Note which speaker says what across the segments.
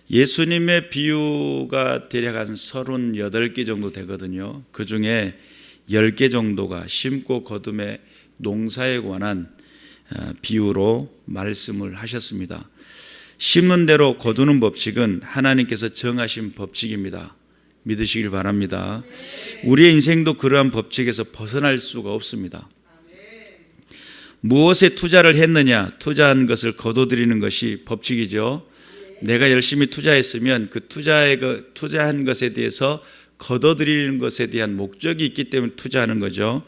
Speaker 1: 예수님의 비유가 대략 한 38개 정도 되거든요. 그 중에 10개 정도가 심고 거둠의 농사에 관한 비유로 말씀을 하셨습니다. 심는 대로 거두는 법칙은 하나님께서 정하신 법칙입니다. 믿으시길 바랍니다. 우리의 인생도 그러한 법칙에서 벗어날 수가 없습니다. 무엇에 투자를 했느냐, 투자한 것을 거둬들이는 것이 법칙이죠. 내가 열심히 투자했으면 그 투자한 것에 대해서 거둬들이는 것에 대한 목적이 있기 때문에 투자하는 거죠.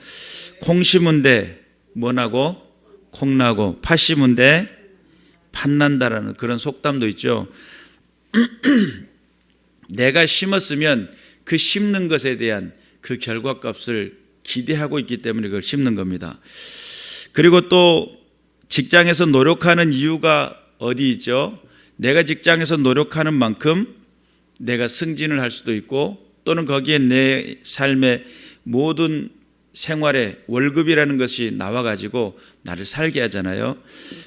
Speaker 1: 콩 심은 데 뭐 나고? 콩 나고, 팥 심은 데 팥 난다라는 그런 속담도 있죠. 내가 심었으면 그 심는 것에 대한 그 결과값을 기대하고 있기 때문에 그걸 심는 겁니다. 그리고 또 직장에서 노력하는 이유가 어디 있죠? 내가 직장에서 노력하는 만큼 내가 승진을 할 수도 있고, 또는 거기에 내 삶의 모든 생활에 월급이라는 것이 나와가지고 나를 살게 하잖아요.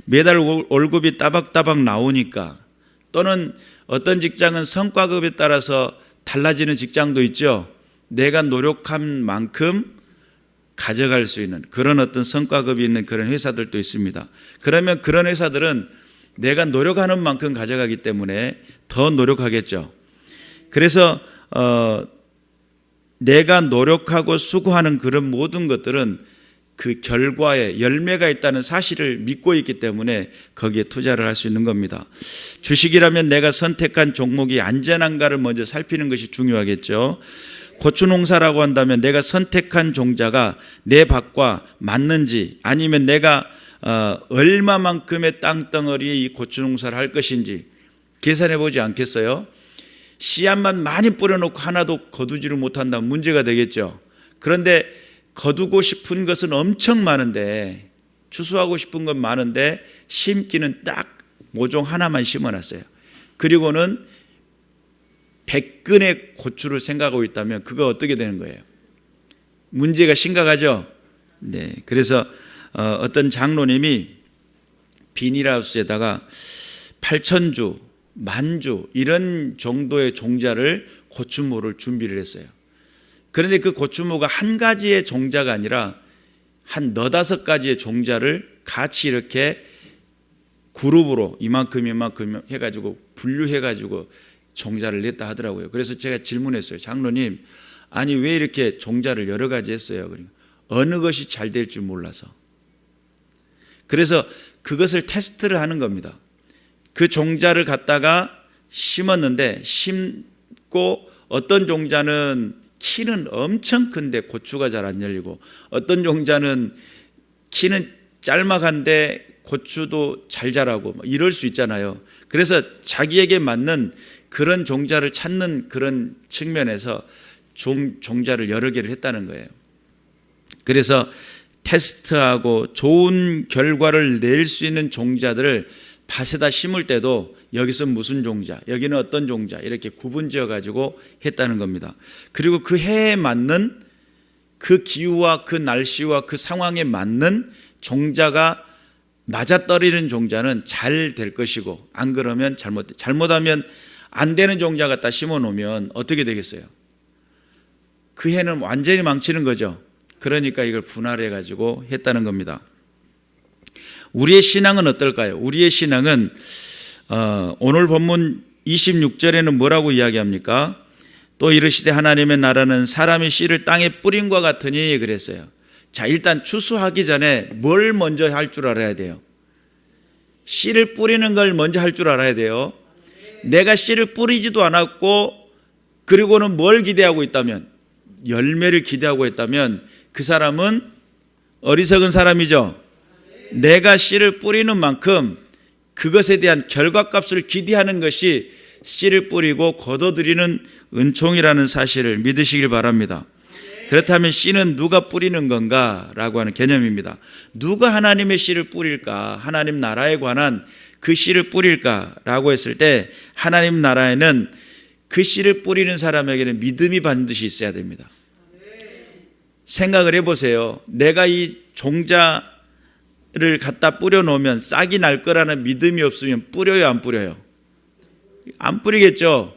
Speaker 1: 매달 월급이 따박따박 나오니까, 또는 어떤 직장은 성과급에 따라서 달라지는 직장도 있죠. 내가 노력한 만큼 가져갈 수 있는 그런 어떤 성과급이 있는 그런 회사들도 있습니다. 그러면 그런 회사들은 내가 노력하는 만큼 가져가기 때문에 더 노력하겠죠. 그래서 내가 노력하고 수고하는 그런 모든 것들은 그 결과에 열매가 있다는 사실을 믿고 있기 때문에 거기에 투자를 할 수 있는 겁니다. 주식이라면 내가 선택한 종목이 안전한가를 먼저 살피는 것이 중요하겠죠. 고추 농사라고 한다면 내가 선택한 종자가 내 밭과 맞는지, 아니면 내가 얼마만큼의 땅덩어리에 이 고추 농사를 할 것인지 계산해 보지 않겠어요? 씨앗만 많이 뿌려놓고 하나도 거두지를 못한다면 문제가 되겠죠. 그런데 거두고 싶은 것은 엄청 많은데, 추수하고 싶은 건 많은데 심기는 딱 모종 하나만 심어놨어요. 그리고는 100근의 고추를 생각하고 있다면 그거 어떻게 되는 거예요? 문제가 심각하죠. 네, 그래서 어떤 장로님이 비닐하우스에다가 8,000주, 10,000주 이런 정도의 종자를 고추모를 준비를 했어요. 그런데 그 고추모가 한 가지의 종자가 아니라 한 4-5가지의 종자를 같이 이렇게 그룹으로 이만큼 해가지고 분류해가지고 종자를 냈다 하더라고요. 그래서 제가 질문했어요. 장로님, 아니 왜 이렇게 종자를 여러 가지 했어요? 그러니까 어느 것이 잘 될 줄 몰라서. 그래서 그것을 테스트를 하는 겁니다. 그 종자를 갖다가 심었는데, 심고 어떤 종자는 키는 엄청 큰데 고추가 잘 안 열리고, 어떤 종자는 키는 짤막한데 고추도 잘 자라고 이럴 수 있잖아요. 그래서 자기에게 맞는 그런 종자를 찾는 그런 측면에서 종자를 여러 개를 했다는 거예요. 그래서 테스트하고 좋은 결과를 낼 수 있는 종자들을 밭에다 심을 때도 여기서 무슨 종자, 여기는 어떤 종자, 이렇게 구분지어 가지고 했다는 겁니다. 그리고 그 해에 맞는 그 기후와 그 날씨와 그 상황에 맞는 종자가 맞아떨어지는 종자는 잘 될 것이고, 안 그러면 잘못하면 안 되는 종자 갖다 심어 놓으면 어떻게 되겠어요? 그 해는 완전히 망치는 거죠. 그러니까 이걸 분할해 가지고 했다는 겁니다. 우리의 신앙은 어떨까요? 우리의 신앙은 오늘 본문 26절에는 뭐라고 이야기합니까? 또 이르시되 하나님의 나라는 사람이 씨를 땅에 뿌림과 같으니 그랬어요. 자, 일단 추수하기 전에 뭘 먼저 할 줄 알아야 돼요? 씨를 뿌리는 걸 먼저 할 줄 알아야 돼요. 내가 씨를 뿌리지도 않았고, 그리고는 뭘 기대하고 있다면, 열매를 기대하고 있다면 그 사람은 어리석은 사람이죠. 내가 씨를 뿌리는 만큼 그것에 대한 결과값을 기대하는 것이 씨를 뿌리고 거둬들이는 은총이라는 사실을 믿으시길 바랍니다. 그렇다면 씨는 누가 뿌리는 건가? 라고 하는 개념입니다. 누가 하나님의 씨를 뿌릴까? 하나님 나라에 관한 그 씨를 뿌릴까? 라고 했을 때, 하나님 나라에는 그 씨를 뿌리는 사람에게는 믿음이 반드시 있어야 됩니다. 생각을 해보세요. 내가 이 종자를 갖다 뿌려 놓으면 싹이 날 거라는 믿음이 없으면 뿌려요, 안 뿌려요? 안 뿌리겠죠.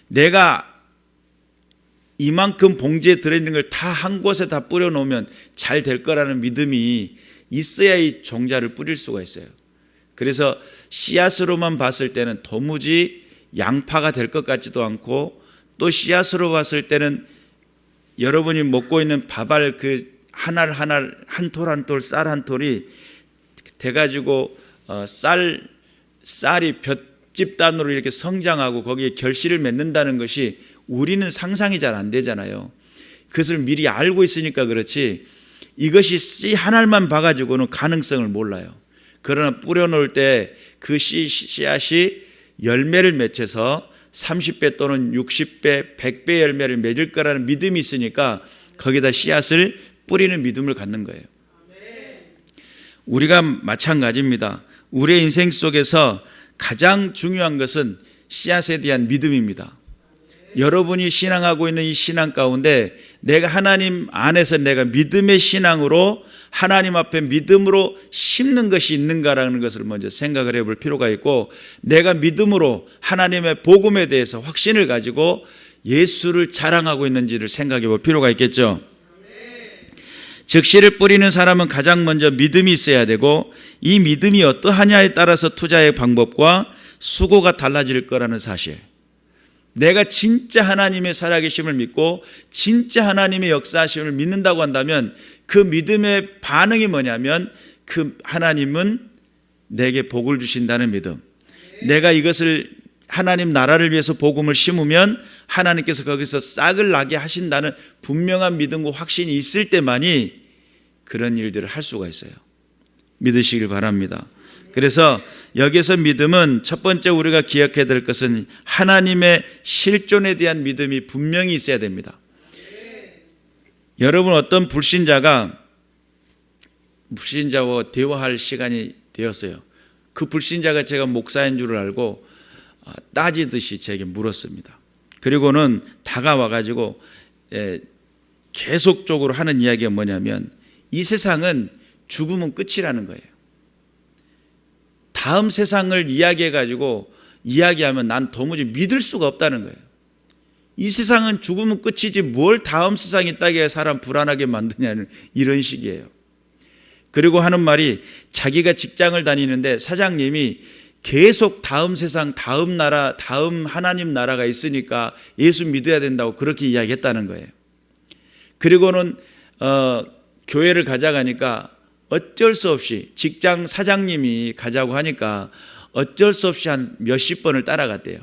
Speaker 1: 내가 이만큼 봉지에 들어있는 걸 다 한 곳에 다 뿌려놓으면 잘 될 거라는 믿음이 있어야 이 종자를 뿌릴 수가 있어요. 그래서 씨앗으로만 봤을 때는 도무지 양파가 될 것 같지도 않고, 또 씨앗으로 봤을 때는 여러분이 먹고 있는 밥알 그 한 알 한 알, 한 톨 한 톨, 쌀 한 톨이 돼가지고 쌀이 볏집단으로 이렇게 성장하고 거기에 결실을 맺는다는 것이 우리는 상상이 잘 안 되잖아요. 그것을 미리 알고 있으니까 그렇지, 이것이 씨 한 알만 봐가지고는 가능성을 몰라요. 그러나 뿌려놓을 때 그 씨앗이 열매를 맺혀서 30배 또는 60배, 100배 열매를 맺을 거라는 믿음이 있으니까 거기다 씨앗을 뿌리는 믿음을 갖는 거예요. 우리가 마찬가지입니다. 우리의 인생 속에서 가장 중요한 것은 씨앗에 대한 믿음입니다. 여러분이 신앙하고 있는 이 신앙 가운데 내가 하나님 안에서 내가 믿음의 신앙으로 하나님 앞에 믿음으로 심는 것이 있는가라는 것을 먼저 생각을 해볼 필요가 있고, 내가 믿음으로 하나님의 복음에 대해서 확신을 가지고 예수를 자랑하고 있는지를 생각해 볼 필요가 있겠죠. 즉 씨를 뿌리는 사람은 가장 먼저 믿음이 있어야 되고, 이 믿음이 어떠하냐에 따라서 투자의 방법과 수고가 달라질 거라는 사실. 내가 진짜 하나님의 살아계심을 믿고 진짜 하나님의 역사하심을 믿는다고 한다면 그 믿음의 반응이 뭐냐면, 그 하나님은 내게 복을 주신다는 믿음. 내가 이것을 하나님 나라를 위해서 복음을 심으면 하나님께서 거기서 싹을 나게 하신다는 분명한 믿음과 확신이 있을 때만이 그런 일들을 할 수가 있어요. 믿으시길 바랍니다. 그래서 여기서 믿음은 첫 번째 우리가 기억해야 될 것은 하나님의 실존에 대한 믿음이 분명히 있어야 됩니다. 여러분, 어떤 불신자와 대화할 시간이 되었어요. 그 불신자가 제가 목사인 줄 알고 따지듯이 제게 물었습니다. 그리고는 다가와가지고 계속적으로 하는 이야기가 뭐냐면, 이 세상은 죽으면 끝이라는 거예요. 다음 세상을 이야기해가지고 이야기하면 난 도무지 믿을 수가 없다는 거예요. 이 세상은 죽으면 끝이지 뭘 다음 세상이 있다게 사람 불안하게 만드냐는 이런 식이에요. 그리고 하는 말이, 자기가 직장을 다니는데 사장님이 계속 다음 세상, 다음 나라, 다음 하나님 나라가 있으니까 예수 믿어야 된다고 그렇게 이야기했다는 거예요. 그리고는 교회를 가져가니까 어쩔 수 없이 직장 사장님이 가자고 하니까 어쩔 수 없이 한 몇십 번을 따라갔대요.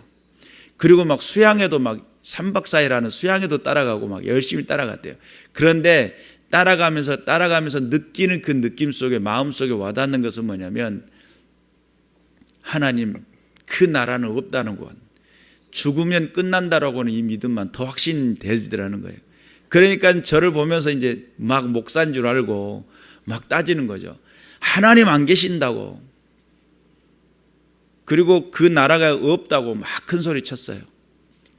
Speaker 1: 그리고 막 수양회도 막 3박 4일 하는 수양회도 따라가고 막 열심히 따라갔대요. 그런데 따라가면서 느끼는 그 느낌 속에, 마음 속에 와닿는 것은 뭐냐면, 하나님 그 나라는 없다는 것, 죽으면 끝난다라고는 이 믿음만 더 확신되지더라는 거예요. 그러니까 저를 보면서 이제 막 목사인 줄 알고 막 따지는 거죠. 하나님 안 계신다고, 그리고 그 나라가 없다고 막 큰 소리 쳤어요.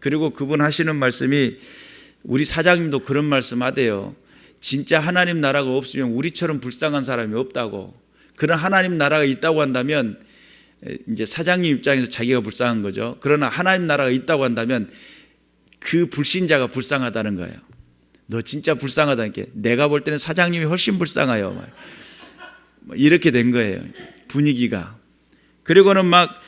Speaker 1: 그리고 그분 하시는 말씀이, 우리 사장님도 그런 말씀 하대요. 진짜 하나님 나라가 없으면 우리처럼 불쌍한 사람이 없다고. 그런 하나님 나라가 있다고 한다면, 이제 사장님 입장에서 자기가 불쌍한 거죠. 그러나 하나님 나라가 있다고 한다면 그 불신자가 불쌍하다는 거예요. 너 진짜 불쌍하다니까. 내가 볼 때는 사장님이 훨씬 불쌍해요. 이렇게 된 거예요, 분위기가. 그리고는 막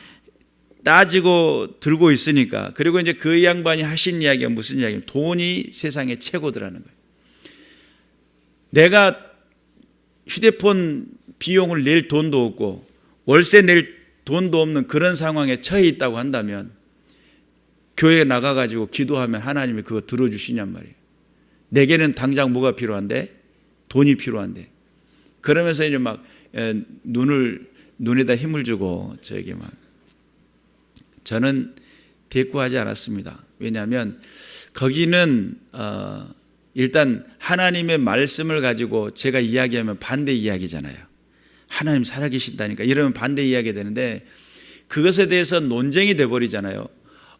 Speaker 1: 따지고 들고 있으니까. 그리고 이제 그 양반이 하신 이야기가 무슨 이야기냐면, 돈이 세상의 최고더라는 거예요. 내가 휴대폰 비용을 낼 돈도 없고 월세 낼 돈도 없는 그런 상황에 처해 있다고 한다면, 교회에 나가가지고 기도하면 하나님이 그거 들어주시냔 말이에요. 내게는 당장 뭐가 필요한데? 돈이 필요한데. 그러면서 이제 막 눈에다 힘을 주고 저에게 막. 저는 대꾸하지 않았습니다. 왜냐하면 거기는 일단 하나님의 말씀을 가지고 제가 이야기하면 반대 이야기잖아요. 하나님 살아계신다니까 이러면 반대 이야기 되는데, 그것에 대해서 논쟁이 돼버리잖아요.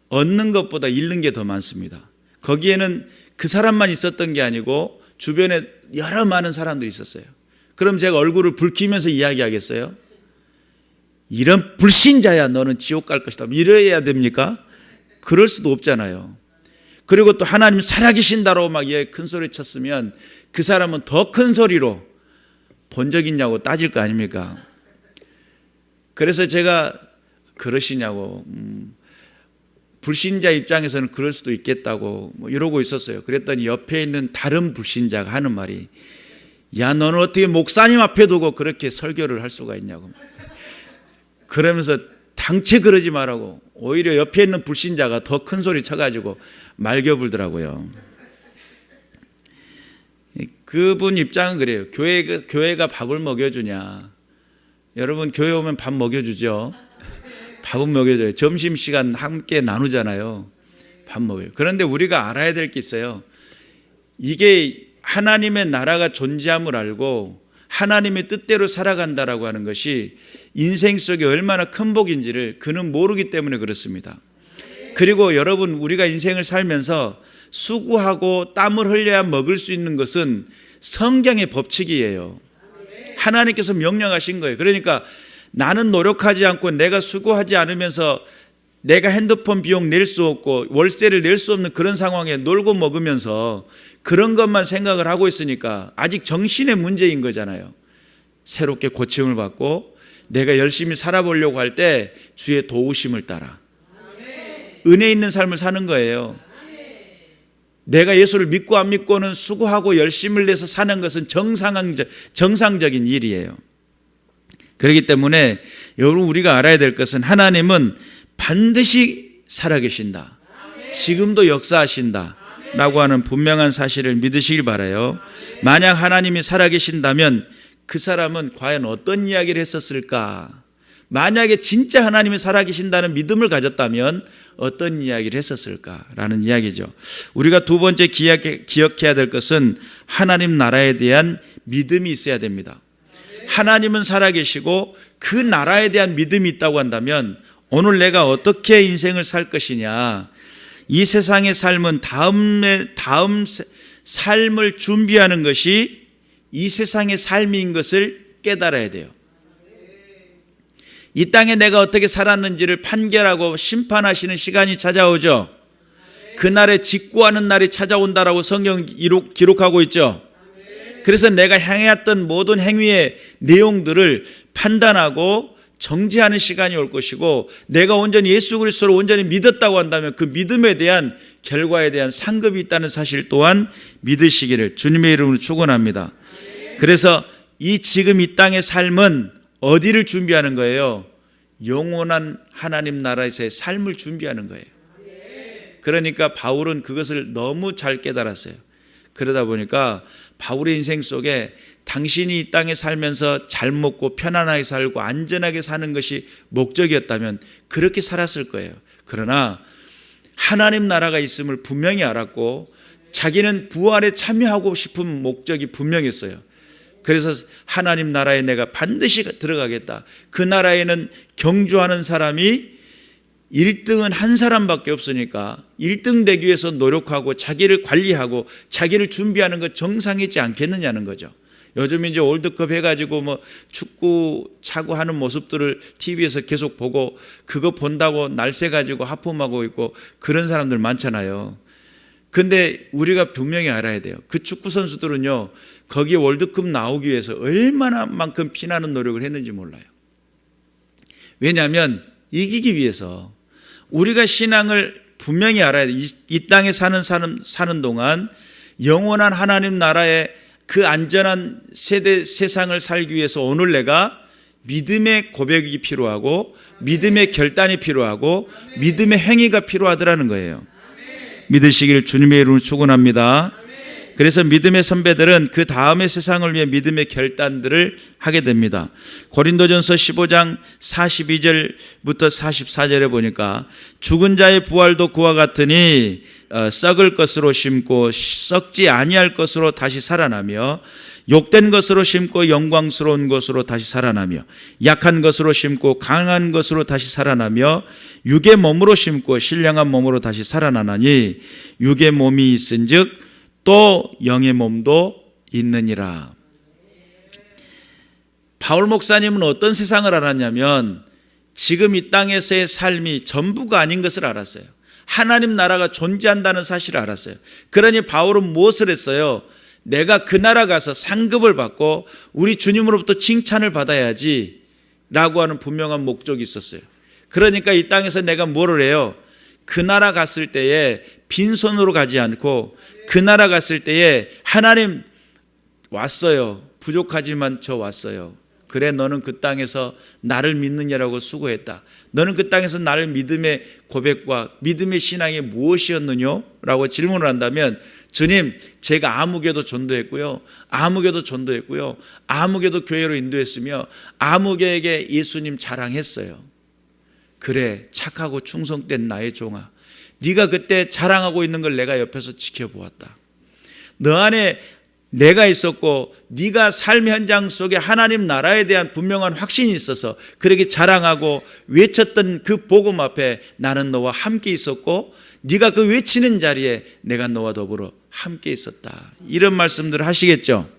Speaker 1: 얻는 것보다 잃는 게 더 많습니다. 거기에는 그 사람만 있었던 게 아니고 주변에 여러 많은 사람들이 있었어요. 그럼 제가 얼굴을 붉히면서 이야기하겠어요? 이런 불신자야, 너는 지옥 갈 것이다, 이래야 됩니까? 그럴 수도 없잖아요. 그리고 또 하나님 살아계신다로 막 큰 소리 쳤으면 그 사람은 더 큰 소리로 본 적 있냐고 따질 거 아닙니까? 그래서 제가 그러시냐고, 불신자 입장에서는 그럴 수도 있겠다고 이러고 있었어요. 그랬더니 옆에 있는 다른 불신자가 하는 말이, 야, 너는 어떻게 목사님 앞에 두고 그렇게 설교를 할 수가 있냐고. 그러면서 당최 그러지 말라고, 오히려 옆에 있는 불신자가 더 큰 소리 쳐가지고 말겨불더라고요. 그분 입장은 그래요. 교회가 밥을 먹여주냐. 여러분, 교회 오면 밥 먹여주죠. 밥은 먹여줘요. 점심시간 함께 나누잖아요. 밥 먹여요. 그런데 우리가 알아야 될 게 있어요. 이게 하나님의 나라가 존재함을 알고 하나님의 뜻대로 살아간다라고 하는 것이 인생 속에 얼마나 큰 복인지를 그는 모르기 때문에 그렇습니다. 그리고 여러분, 우리가 인생을 살면서 수고하고 땀을 흘려야 먹을 수 있는 것은 성경의 법칙이에요. 하나님께서 명령하신 거예요. 그러니까 나는 노력하지 않고 내가 수고하지 않으면서 내가 핸드폰 비용 낼 수 없고 월세를 낼 수 없는 그런 상황에 놀고 먹으면서 그런 것만 생각을 하고 있으니까 아직 정신의 문제인 거잖아요. 새롭게 고침을 받고 내가 열심히 살아보려고 할 때 주의 도우심을 따라 은혜 있는 삶을 사는 거예요. 내가 예수를 믿고 안 믿고는 수고하고 열심을 내서 사는 것은 정상적인 일이에요. 그렇기 때문에 여러분, 우리가 알아야 될 것은 하나님은 반드시 살아계신다. 지금도 역사하신다 라고 하는 분명한 사실을 믿으시길 바라요. 만약 하나님이 살아계신다면 그 사람은 과연 어떤 이야기를 했었을까? 만약에 진짜 하나님이 살아계신다는 믿음을 가졌다면 어떤 이야기를 했었을까라는 이야기죠. 우리가 두 번째 기억해야 될 것은 하나님 나라에 대한 믿음이 있어야 됩니다. 하나님은 살아계시고 그 나라에 대한 믿음이 있다고 한다면 오늘 내가 어떻게 인생을 살 것이냐, 이 세상의 삶은 다음 삶을 준비하는 것이 이 세상의 삶인 것을 깨달아야 돼요. 이 땅에 내가 어떻게 살았는지를 판결하고 심판하시는 시간이 찾아오죠. 그날에 직구하는 날이 찾아온다라고 성경 기록하고 있죠. 그래서 내가 행해왔던 모든 행위의 내용들을 판단하고 정지하는 시간이 올 것이고, 내가 온전히 예수 그리스도를 온전히 믿었다고 한다면 그 믿음에 대한 결과에 대한 상급이 있다는 사실 또한 믿으시기를 주님의 이름으로 축원합니다. 그래서 지금 이 땅의 삶은 어디를 준비하는 거예요? 영원한 하나님 나라에서의 삶을 준비하는 거예요. 그러니까 바울은 그것을 너무 잘 깨달았어요. 그러다 보니까 바울의 인생 속에 당신이 이 땅에 살면서 잘 먹고 편안하게 살고 안전하게 사는 것이 목적이었다면 그렇게 살았을 거예요. 그러나 하나님 나라가 있음을 분명히 알았고 자기는 부활에 참여하고 싶은 목적이 분명했어요. 그래서 하나님 나라에 내가 반드시 들어가겠다. 그 나라에는 경주하는 사람이 1등은 한 사람밖에 없으니까 1등 되기 위해서 노력하고 자기를 관리하고 자기를 준비하는 것 정상이지 않겠느냐는 거죠. 요즘 이제 월드컵 해가지고 축구 차고 하는 모습들을 TV에서 계속 보고 그거 본다고 날새 가지고 하품하고 있고 그런 사람들 많잖아요. 근데 우리가 분명히 알아야 돼요. 그 축구 선수들은요, 거기에 월드컵 나오기 위해서 얼마나 만큼 피나는 노력을 했는지 몰라요. 왜냐하면 이기기 위해서. 우리가 신앙을 분명히 알아야 돼요. 이 땅에 사는 동안 영원한 하나님 나라의 그 안전한 세상을 살기 위해서 오늘 내가 믿음의 고백이 필요하고 믿음의 결단이 필요하고 믿음의 행위가 필요하더라는 거예요. 믿으시기를 주님의 이름으로 축원합니다. 그래서 믿음의 선배들은 그 다음의 세상을 위해 믿음의 결단들을 하게 됩니다. 고린도전서 15장 42절부터 44절에 보니까 죽은 자의 부활도 그와 같으니 썩을 것으로 심고 썩지 아니할 것으로 다시 살아나며, 욕된 것으로 심고 영광스러운 것으로 다시 살아나며, 약한 것으로 심고 강한 것으로 다시 살아나며, 육의 몸으로 심고 신령한 몸으로 다시 살아나나니 육의 몸이 있은즉 또 영의 몸도 있느니라. 바울 목사님은 어떤 세상을 알았냐면 지금 이 땅에서의 삶이 전부가 아닌 것을 알았어요. 하나님 나라가 존재한다는 사실을 알았어요. 그러니 바울은 무엇을 했어요? 내가 그 나라 가서 상급을 받고 우리 주님으로부터 칭찬을 받아야지 라고 하는 분명한 목적이 있었어요. 그러니까 이 땅에서 내가 뭐를 해요? 그 나라 갔을 때에 빈손으로 가지 않고 그 나라 갔을 때에 하나님 왔어요. 부족하지만 저 왔어요. 그래 너는 그 땅에서 나를 믿느냐라고 수고했다. 너는 그 땅에서 나를 믿음의 고백과 믿음의 신앙이 무엇이었느냐? 라고 질문을 한다면 주님 제가 아무개도 전도했고요. 아무개도 전도했고요. 아무개도 교회로 인도했으며 아무개에게 예수님 자랑했어요. 그래 착하고 충성된 나의 종아. 네가 그때 자랑하고 있는 걸 내가 옆에서 지켜보았다. 너 안에 내가 있었고 네가 삶 현장 속에 하나님 나라에 대한 분명한 확신이 있어서 그렇게 자랑하고 외쳤던 그 복음 앞에 나는 너와 함께 있었고 네가 그 외치는 자리에 내가 너와 더불어 함께 있었다. 이런 말씀들을 하시겠죠.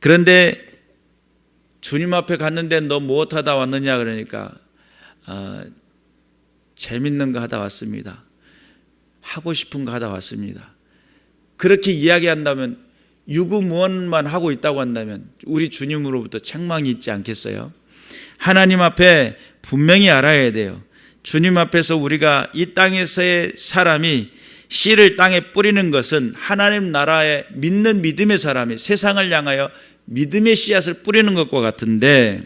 Speaker 1: 그런데 주님 앞에 갔는데 너 무엇하다 왔느냐 그러니까 재밌는 거 하다 왔습니다. 하고 싶은 거 하다 왔습니다. 그렇게 이야기한다면 유구무원만 하고 있다고 한다면 우리 주님으로부터 책망이 있지 않겠어요? 하나님 앞에 분명히 알아야 돼요. 주님 앞에서 우리가 이 땅에서의 사람이 씨를 땅에 뿌리는 것은 하나님 나라에 믿는 믿음의 사람이 세상을 향하여 믿음의 씨앗을 뿌리는 것과 같은데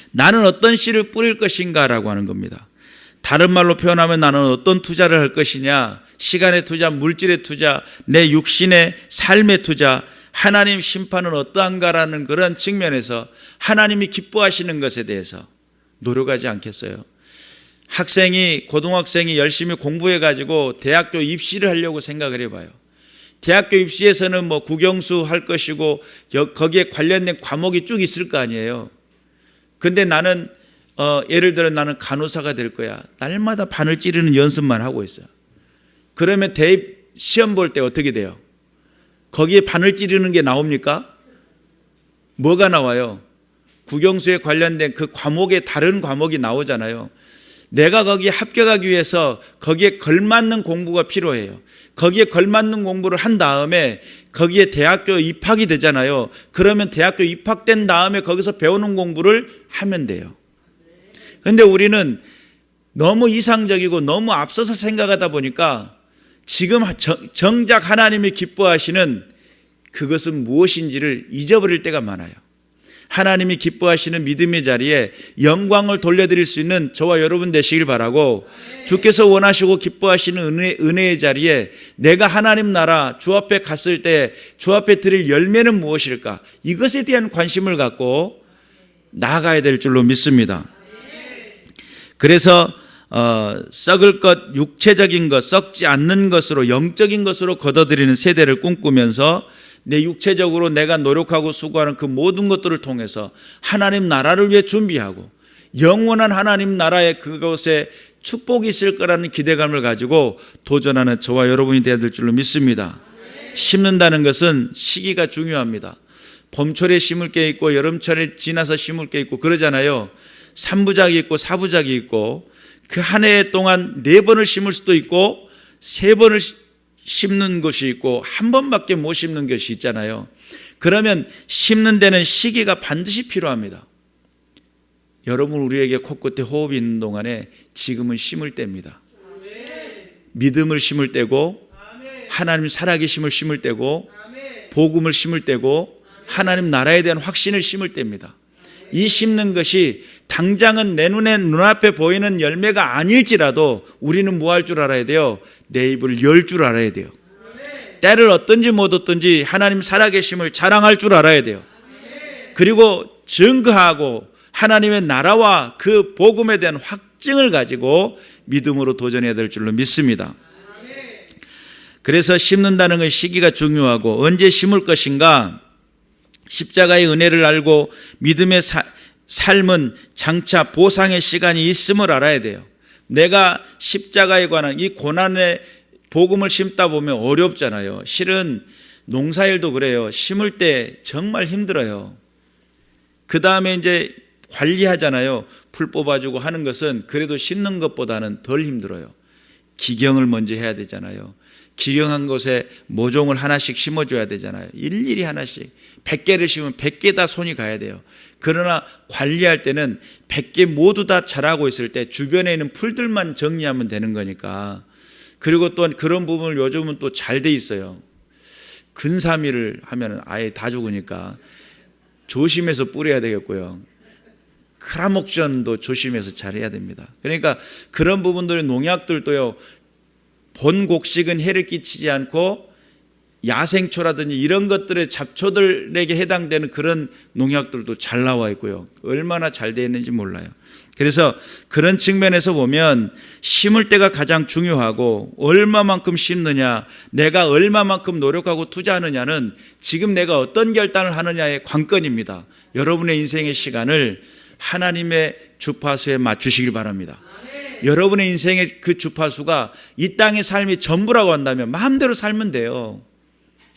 Speaker 1: 나는 어떤 씨를 뿌릴 것인가 라고 하는 겁니다. 다른 말로 표현하면 나는 어떤 투자를 할 것이냐, 시간의 투자, 물질의 투자, 내 육신의 삶의 투자, 하나님 심판은 어떠한가라는 그런 측면에서 하나님이 기뻐하시는 것에 대해서 노력하지 않겠어요? 학생이 고등학생이 열심히 공부해가지고 대학교 입시를 하려고 생각을 해봐요. 대학교 입시에서는 뭐 국영수 할 것이고 거기에 관련된 과목이 쭉 있을 거 아니에요. 근데 나는 예를 들어 나는 간호사가 될 거야. 날마다 바늘 찌르는 연습만 하고 있어요. 그러면 대입 시험 볼 때 어떻게 돼요? 거기에 바늘 찌르는 게 나옵니까? 뭐가 나와요? 국영수에 관련된 그 과목에 다른 과목이 나오잖아요. 내가 거기에 합격하기 위해서 거기에 걸맞는 공부가 필요해요. 거기에 걸맞는 공부를 한 다음에 거기에 대학교 입학이 되잖아요. 그러면 대학교 입학된 다음에 거기서 배우는 공부를 하면 돼요. 그런데 우리는 너무 이상적이고 너무 앞서서 생각하다 보니까 지금 정작 하나님이 기뻐하시는 그것은 무엇인지를 잊어버릴 때가 많아요. 하나님이 기뻐하시는 믿음의 자리에 영광을 돌려드릴 수 있는 저와 여러분 되시길 바라고, 주께서 원하시고 기뻐하시는 은혜의 자리에 내가 하나님 나라 주 앞에 갔을 때 주 앞에 드릴 열매는 무엇일까? 이것에 대한 관심을 갖고 나아가야 될 줄로 믿습니다. 그래서 썩을 것, 육체적인 것, 썩지 않는 것으로 영적인 것으로 걷어들이는 세대를 꿈꾸면서 내 육체적으로 내가 노력하고 수고하는 그 모든 것들을 통해서 하나님 나라를 위해 준비하고 영원한 하나님 나라의 그곳에 축복이 있을 거라는 기대감을 가지고 도전하는 저와 여러분이 되어야 될 줄로 믿습니다. 심는다는 것은 시기가 중요합니다. 봄철에 심을 게 있고 여름철에 지나서 심을 게 있고 그러잖아요. 3부작이 있고 4부작이 있고 그 한 해 동안 4번을 심을 수도 있고 3번을 심는 것이 있고 한 번밖에 못 심는 것이 있잖아요. 그러면 심는 데는 시기가 반드시 필요합니다. 여러분, 우리에게 코끝에 호흡이 있는 동안에 지금은 심을 때입니다. 믿음을 심을 때고 하나님 살아계심을 심을 때고 복음을 심을 때고 하나님 나라에 대한 확신을 심을 때입니다. 이 심는 것이 당장은 내 눈앞에 보이는 열매가 아닐지라도 우리는 뭐 할 줄 알아야 돼요? 내 입을 열 줄 알아야 돼요. 때를 얻든지 못 얻든지 하나님 살아계심을 자랑할 줄 알아야 돼요. 그리고 증거하고 하나님의 나라와 그 복음에 대한 확증을 가지고 믿음으로 도전해야 될 줄로 믿습니다. 그래서 심는다는 건 시기가 중요하고 언제 심을 것인가? 십자가의 은혜를 알고 믿음의 삶은 장차 보상의 시간이 있음을 알아야 돼요. 내가 십자가에 관한 이 고난의 복음을 심다 보면 어렵잖아요. 실은 농사일도 그래요. 심을 때 정말 힘들어요. 그 다음에 이제 관리하잖아요. 풀 뽑아주고 하는 것은 그래도 심는 것보다는 덜 힘들어요. 기경을 먼저 해야 되잖아요. 기경한 곳에 모종을 하나씩 심어줘야 되잖아요. 일일이 하나씩 100개를 심으면 100개 다 손이 가야 돼요. 그러나 관리할 때는 100개 모두 다 자라고 있을 때 주변에 있는 풀들만 정리하면 되는 거니까. 그리고 또 그런 부분을 요즘은 또 잘 돼 있어요. 근사미를 하면 아예 다 죽으니까 조심해서 뿌려야 되겠고요. 크라목전도 조심해서 잘해야 됩니다. 그러니까 그런 부분들의 농약들도요, 본 곡식은 해를 끼치지 않고 야생초라든지 이런 것들의 잡초들에게 해당되는 그런 농약들도 잘 나와 있고요. 얼마나 잘 되어 있는지 몰라요. 그래서 그런 측면에서 보면 심을 때가 가장 중요하고, 얼마만큼 심느냐, 내가 얼마만큼 노력하고 투자하느냐는 지금 내가 어떤 결단을 하느냐의 관건입니다. 여러분의 인생의 시간을 하나님의 주파수에 맞추시길 바랍니다. 여러분의 인생의 그 주파수가 이 땅의 삶이 전부라고 한다면 마음대로 살면 돼요.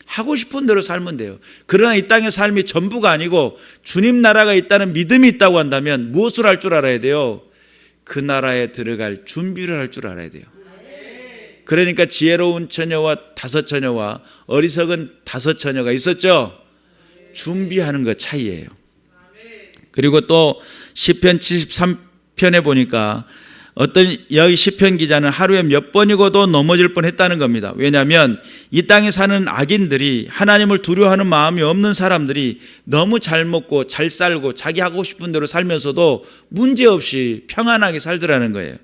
Speaker 1: 하고 싶은 대로 살면 돼요. 그러나 이 땅의 삶이 전부가 아니고 주님 나라가 있다는 믿음이 있다고 한다면 무엇을 할 줄 알아야 돼요? 그 나라에 들어갈 준비를 할 줄 알아야 돼요. 그러니까 지혜로운 처녀와 다섯 처녀와 어리석은 다섯 처녀가 있었죠. 준비하는 것 차이예요. 그리고 또 시편 73편에 보니까 어떤 여기 시편 기자는 하루에 몇 번이고도 넘어질 뻔했다는 겁니다. 왜냐하면 이 땅에 사는 악인들이, 하나님을 두려워하는 마음이 없는 사람들이 너무 잘 먹고 잘 살고 자기 하고 싶은 대로 살면서도 문제없이 평안하게 살더라는 거예요.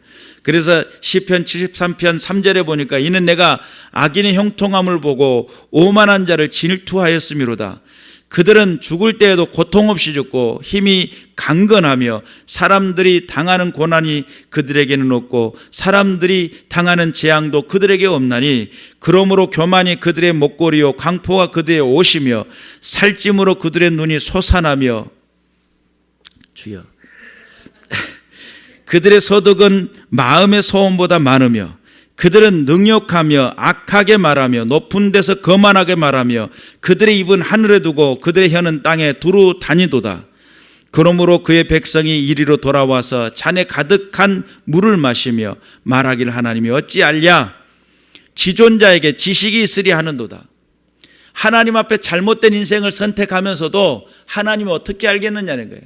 Speaker 1: 그래서 시편 73편 3절에 보니까 이는 내가 악인의 형통함을 보고 오만한 자를 질투하였음이로다. 그들은 죽을 때에도 고통 없이 죽고 힘이 강건하며 사람들이 당하는 고난이 그들에게는 없고 사람들이 당하는 재앙도 그들에게 없나니 그러므로 교만이 그들의 목걸이요 강포가 그들의 옷이며 살찜으로 그들의 눈이 솟아나며 주여 그들의 소득은 마음의 소원보다 많으며 그들은 능욕하며 악하게 말하며 높은 데서 거만하게 말하며 그들의 입은 하늘에 두고 그들의 혀는 땅에 두루 다니도다. 그러므로 그의 백성이 이리로 돌아와서 잔에 가득한 물을 마시며 말하기를 하나님이 어찌 알랴? 지존자에게 지식이 있으리 하는도다. 하나님 앞에 잘못된 인생을 선택하면서도 하나님이 어떻게 알겠느냐는 거예요.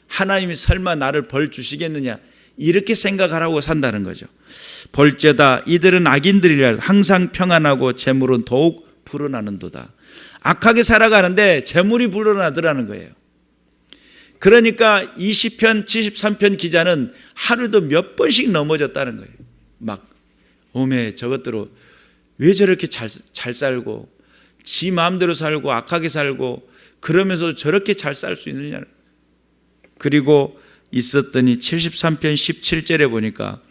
Speaker 1: 하나님이 설마 나를 벌 주시겠느냐, 이렇게 생각하라고 산다는 거죠. 볼죄다 이들은 악인들이라 항상 평안하고 재물은 더욱 불어나는도다. 악하게 살아가는데 재물이 불어나더라는 거예요. 그러니까 이 시편 73편 기자는 하루도 몇 번씩 넘어졌다는 거예요. 막 오메 저것들로 왜 저렇게 잘 살고 지 마음대로 살고 악하게 살고 그러면서 저렇게 잘 살 수 있느냐는 거예요. 그리고 있었더니 73편 17절에 보니까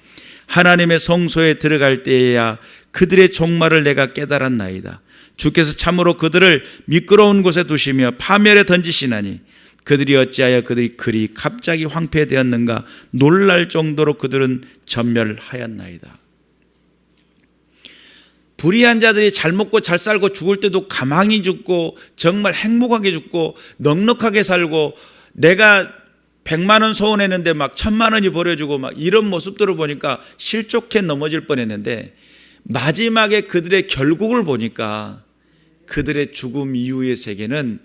Speaker 1: 하나님의 성소에 들어갈 때에야 그들의 종말을 내가 깨달았나이다. 주께서 참으로 그들을 미끄러운 곳에 두시며 파멸에 던지시나니 그들이 어찌하여 그들이 그리 갑자기 황폐되었는가 놀랄 정도로 그들은 전멸하였나이다. 불의한 자들이 잘 먹고 잘 살고 죽을 때도 가망히 죽고 정말 행복하게 죽고 넉넉하게 살고 내가 100만 원 소원했는데 막 1000만 원이 버려주고 막 이런 모습들을 보니까 실족해 넘어질 뻔했는데 마지막에 그들의 결국을 보니까 그들의 죽음 이후의 세계는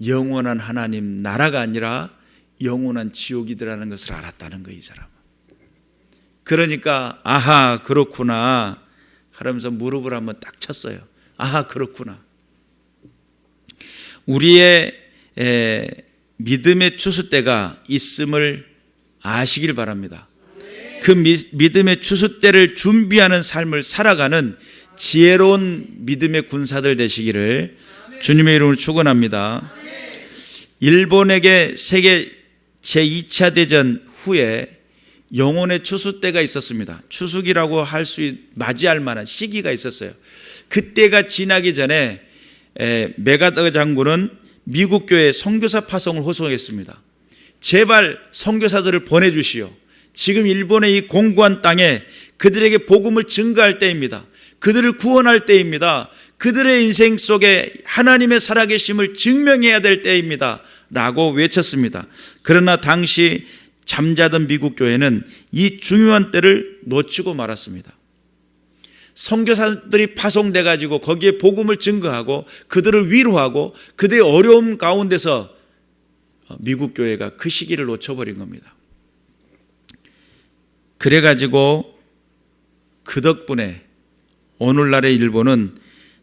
Speaker 1: 영원한 하나님 나라가 아니라 영원한 지옥이더라는 것을 알았다는 거예요, 이 사람은. 그러니까 아하 그렇구나 하면서 무릎을 한번 딱 쳤어요. 아하 그렇구나. 우리의 믿음의 추수때가 있음을 아시길 바랍니다. 그 믿음의 추수때를 준비하는 삶을 살아가는 지혜로운 믿음의 군사들 되시기를 주님의 이름으로 축원합니다. 일본에게 세계 제2차 대전 후에 영혼의 추수때가 있었습니다. 추수기라고 맞이할 만한 시기가 있었어요. 그때가 지나기 전에 메가더 장군은 미국 교회에 선교사 파송을 호소했습니다. 제발 선교사들을 보내주시오. 지금 일본의 이 공고한 땅에 그들에게 복음을 증거할 때입니다. 그들을 구원할 때입니다. 그들의 인생 속에 하나님의 살아계심을 증명해야 될 때입니다 라고 외쳤습니다. 그러나 당시 잠자던 미국 교회는 이 중요한 때를 놓치고 말았습니다. 선교사들이 파송돼 가지고 거기에 복음을 증거하고 그들을 위로하고 그들의 어려움 가운데서 미국 교회가 그 시기를 놓쳐버린 겁니다. 그래 가지고 그 덕분에 오늘날의 일본은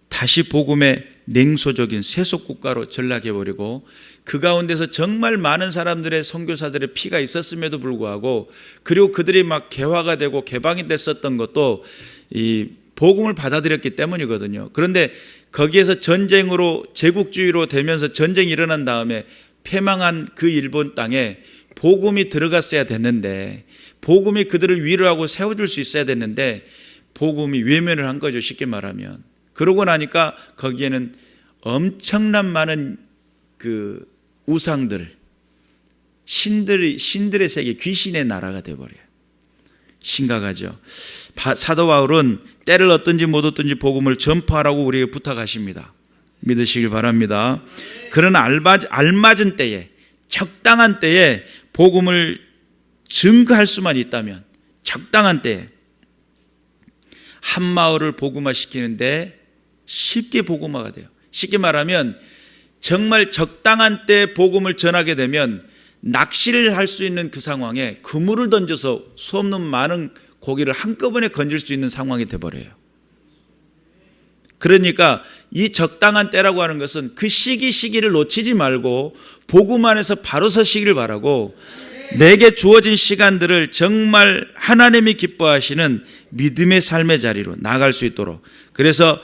Speaker 1: 다시 복음의 냉소적인 세속 국가로 전락해버리고 그 가운데서 정말 많은 사람들의 선교사들의 피가 있었음에도 불구하고 그리고 그들이 막 개화가 되고 개방이 됐었던 것도 이 복음을 받아들였기 때문이거든요. 그런데 거기에서 전쟁으로 제국주의로 되면서 전쟁이 일어난 다음에 패망한 그 일본 땅에 복음이 들어갔어야 됐는데 복음이 그들을 위로하고 세워줄 수 있어야 됐는데 복음이 외면을 한 거죠. 쉽게 말하면. 그러고 나니까 거기에는 엄청난 많은 그 우상들, 신들의 세계, 귀신의 나라가 되어버려요. 심각하죠. 사도 바울은 때를 얻든지 못 얻든지 복음을 전파하라고 우리에게 부탁하십니다. 믿으시길 바랍니다. 그런 알맞은 때에, 적당한 때에 복음을 증거할 수만 있다면 적당한 때에 한 마을을 복음화시키는데 쉽게 복음화가 돼요. 쉽게 말하면 정말 적당한 때 복음을 전하게 되면 낚시를 할 수 있는 그 상황에 그물을 던져서 수 없는 많은 고기를 한꺼번에 건질 수 있는 상황이 돼버려요. 그러니까 이 적당한 때라고 하는 것은 그 시기를 놓치지 말고 복음 안에서 바로 서시기를 바라고 내게 주어진 시간들을 정말 하나님이 기뻐하시는 믿음의 삶의 자리로 나아갈 수 있도록. 그래서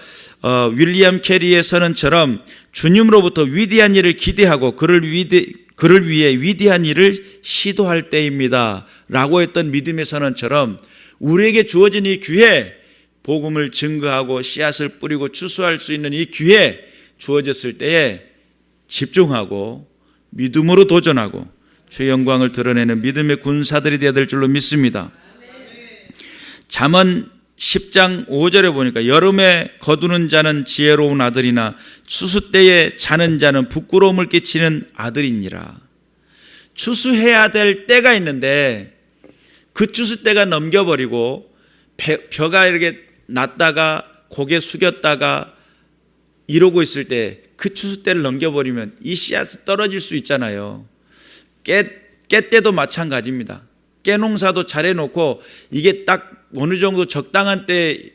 Speaker 1: 윌리엄 캐리의 선언처럼 주님으로부터 위대한 일을 기대하고 그를 위해 위대한 일을 시도할 때입니다 라고 했던 믿음의 선언처럼 우리에게 주어진 이 기회, 복음을 증거하고 씨앗을 뿌리고 추수할 수 있는 이 기회 주어졌을 때에 집중하고 믿음으로 도전하고 주의 영광을 드러내는 믿음의 군사들이 되어야 될 줄로 믿습니다. 잠언 10장 5절에 보니까 여름에 거두는 자는 지혜로운 아들이나 추수 때에 자는 자는 부끄러움을 끼치는 아들이니라. 추수해야 될 때가 있는데 그 추수 때가 넘겨버리고 벼가 이렇게 났다가 고개 숙였다가 이러고 있을 때 그 추수 때를 넘겨버리면 이 씨앗이 떨어질 수 있잖아요. 깨 때도 마찬가지입니다. 깨 농사도 잘 해놓고 이게 딱 어느 정도 적당한 때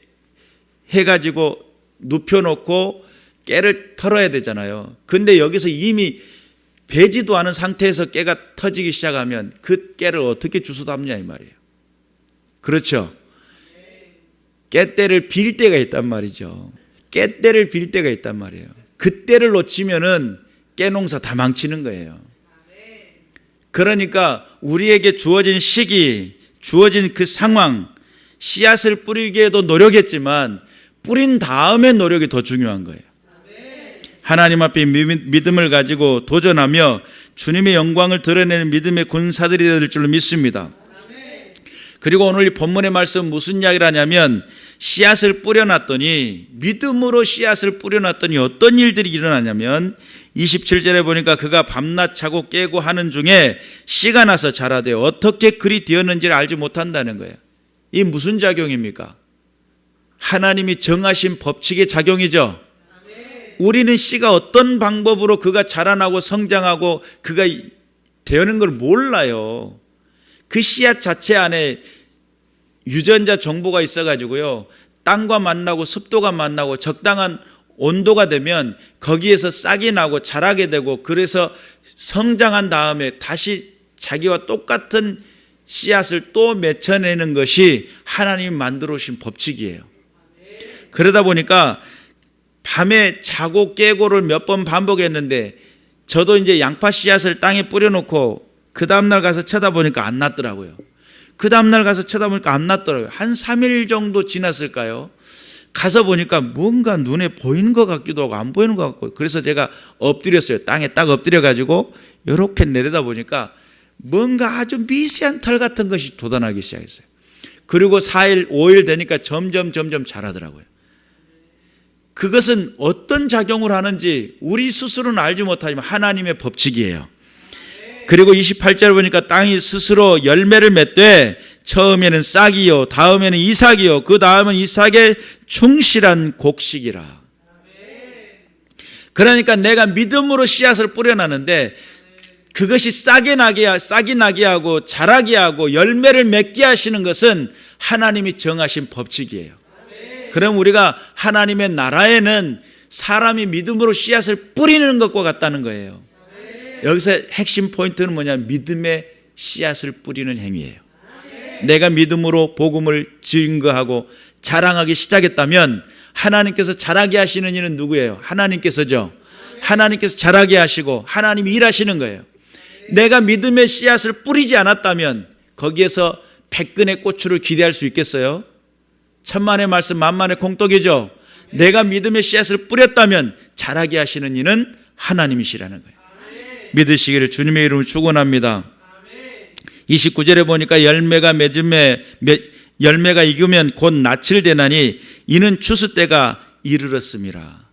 Speaker 1: 해가지고 눕혀놓고 깨를 털어야 되잖아요. 근데 여기서 이미 배지도 않은 상태에서 깨가 터지기 시작하면 그 깨를 어떻게 주워 담냐 이 말이에요. 그렇죠? 깨때를 빌 때가 있단 말이죠. 깨때를 빌 때가 있단 말이에요. 그때를 놓치면은 깨농사 다 망치는 거예요. 그러니까 우리에게 주어진 시기, 주어진 그 상황, 씨앗을 뿌리기에도 노력했지만 뿌린 다음에 노력이 더 중요한 거예요. 하나님 앞에 믿음을 가지고 도전하며 주님의 영광을 드러내는 믿음의 군사들이 될 줄로 믿습니다. 그리고 오늘 이 본문의 말씀 무슨 이야기를 하냐면 씨앗을 뿌려놨더니 믿음으로 씨앗을 뿌려놨더니 어떤 일들이 일어나냐면 27절에 보니까 그가 밤낮 자고 깨고 하는 중에 씨가 나서 자라되 어떻게 그리 되었는지를 알지 못한다는 거예요. 이 무슨 작용입니까? 하나님이 정하신 법칙의 작용이죠. 우리는 씨가 어떤 방법으로 그가 자라나고 성장하고 그가 되는 걸 몰라요. 그 씨앗 자체 안에 유전자 정보가 있어가지고요. 땅과 만나고 습도가 만나고 적당한 온도가 되면 거기에서 싹이 나고 자라게 되고 그래서 성장한 다음에 다시 자기와 똑같은 씨앗을 또 맺혀내는 것이 하나님이 만들어 오신 법칙이에요. 그러다 보니까 밤에 자고 깨고를 몇 번 반복했는데 저도 이제 양파 씨앗을 땅에 뿌려놓고 그 다음날 가서 쳐다보니까 안 났더라고요. 그 다음날 가서 쳐다보니까 안 났더라고요. 한 3일 정도 지났을까요? 가서 보니까 뭔가 눈에 보이는 것 같기도 하고 안 보이는 것 같고 그래서 제가 엎드렸어요. 땅에 딱 엎드려가지고 이렇게 내려다 보니까 뭔가 아주 미세한 털 같은 것이 돋아나기 시작했어요. 그리고 4일, 5일 되니까 점점 자라더라고요. 그것은 어떤 작용을 하는지 우리 스스로는 알지 못하지만 하나님의 법칙이에요. 그리고 28절 보니까 땅이 스스로 열매를 맺되 처음에는 싹이요 다음에는 이삭이요 그 다음은 이삭의 충실한 곡식이라. 그러니까 내가 믿음으로 씨앗을 뿌려놨는데 그것이 싹이 나게 하고 자라게 하고 열매를 맺게 하시는 것은 하나님이 정하신 법칙이에요. 그럼 우리가 하나님의 나라에는 사람이 믿음으로 씨앗을 뿌리는 것과 같다는 거예요. 여기서 핵심 포인트는 뭐냐면 믿음의 씨앗을 뿌리는 행위예요. 내가 믿음으로 복음을 증거하고 자랑하기 시작했다면 하나님께서 자라게 하시는 이는 누구예요? 하나님께서죠. 하나님께서 자라게 하시고 하나님이 일하시는 거예요. 내가 믿음의 씨앗을 뿌리지 않았다면 거기에서 백근의 고추를 기대할 수 있겠어요? 천만의 말씀 만만의 콩떡이죠. 내가 믿음의 씨앗을 뿌렸다면 자라게 하시는 이는 하나님이시라는 거예요. 믿으시기를 주님의 이름으로 축원합니다. 29절에 보니까 열매가 익으면 곧 낯을 대나니 이는 추수 때가 이르렀습니다.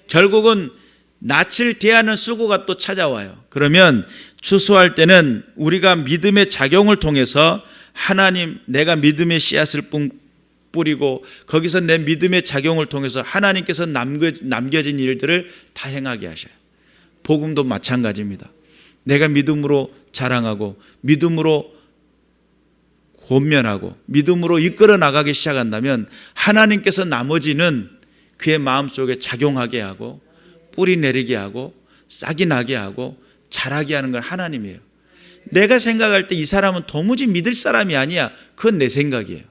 Speaker 1: 결국은 낯을 대하는 수고가 또 찾아와요. 그러면 추수할 때는 우리가 믿음의 작용을 통해서 하나님, 내가 믿음의 씨앗을 뿌리고 거기서 내 믿음의 작용을 통해서 하나님께서 남겨진 일들을 다 행하게 하셔요. 복음도 마찬가지입니다. 내가 믿음으로 자랑하고 믿음으로 권면하고 믿음으로 이끌어 나가기 시작한다면 하나님께서 나머지는 그의 마음속에 작용하게 하고 뿌리 내리게 하고 싹이 나게 하고 자라게 하는 건 하나님이에요. 내가 생각할 때 이 사람은 도무지 믿을 사람이 아니야. 그건 내 생각이에요.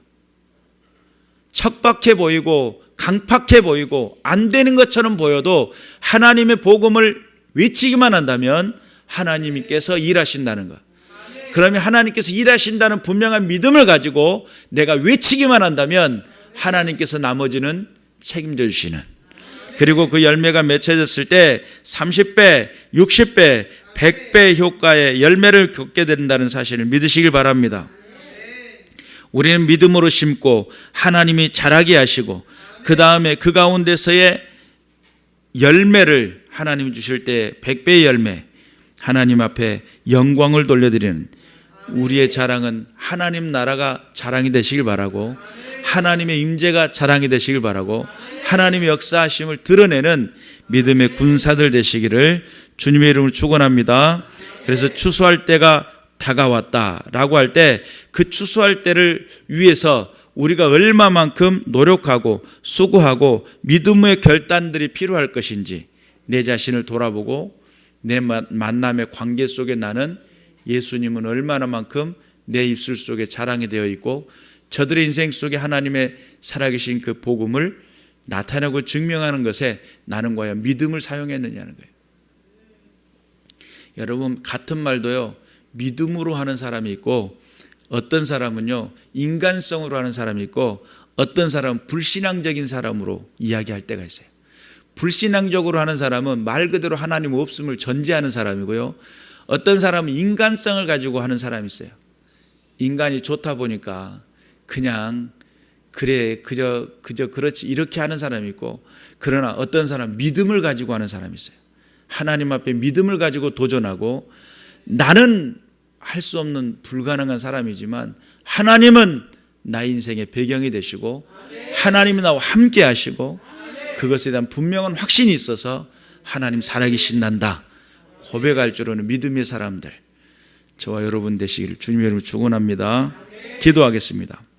Speaker 1: 척박해 보이고 강팍해 보이고 안 되는 것처럼 보여도 하나님의 복음을 외치기만 한다면 하나님께서 일하신다는 것. 그러면 하나님께서 일하신다는 분명한 믿음을 가지고 내가 외치기만 한다면 하나님께서 나머지는 책임져 주시는, 그리고 그 열매가 맺혀졌을 때 30배, 60배, 100배 효과의 열매를 겪게 된다는 사실을 믿으시길 바랍니다. 우리는 믿음으로 심고 하나님이 자라게 하시고 그 다음에 그 가운데서의 열매를 하나님이 주실 때 100배의 열매, 하나님 앞에 영광을 돌려드리는 우리의 자랑은 하나님 나라가 자랑이 되시길 바라고, 하나님의 임재가 자랑이 되시길 바라고, 하나님의 역사하심을 드러내는 믿음의 군사들 되시기를 주님의 이름으로 축원합니다. 그래서 추수할 때가 다가왔다라고 할 때 그 추수할 때를 위해서 우리가 얼마만큼 노력하고 수고하고 믿음의 결단들이 필요할 것인지 내 자신을 돌아보고 내 만남의 관계 속에 나는 예수님은 얼마나만큼 내 입술 속에 자랑이 되어 있고 저들의 인생 속에 하나님의 살아계신 그 복음을 나타내고 증명하는 것에 나는 과연 믿음을 사용했느냐는 거예요. 여러분, 같은 말도요, 믿음으로 하는 사람이 있고 어떤 사람은요 인간성으로 하는 사람이 있고 어떤 사람은 불신앙적인 사람으로 이야기할 때가 있어요. 불신앙적으로 하는 사람은 말 그대로 하나님 없음을 전제하는 사람이고요, 어떤 사람은 인간성을 가지고 하는 사람이 있어요. 인간이 좋다 보니까 그냥 그래 그저 그렇지 이렇게 하는 사람이 있고, 그러나 어떤 사람은 믿음을 가지고 하는 사람이 있어요. 하나님 앞에 믿음을 가지고 도전하고 나는 할 수 없는 불가능한 사람이지만 하나님은 나의 인생의 배경이 되시고 하나님이 나와 함께 하시고 그것에 대한 분명한 확신이 있어서 하나님 살아계신단다 고백할 줄 아는 믿음의 사람들 저와 여러분 되시기를 주님의 이름으로 축원합니다. 기도하겠습니다.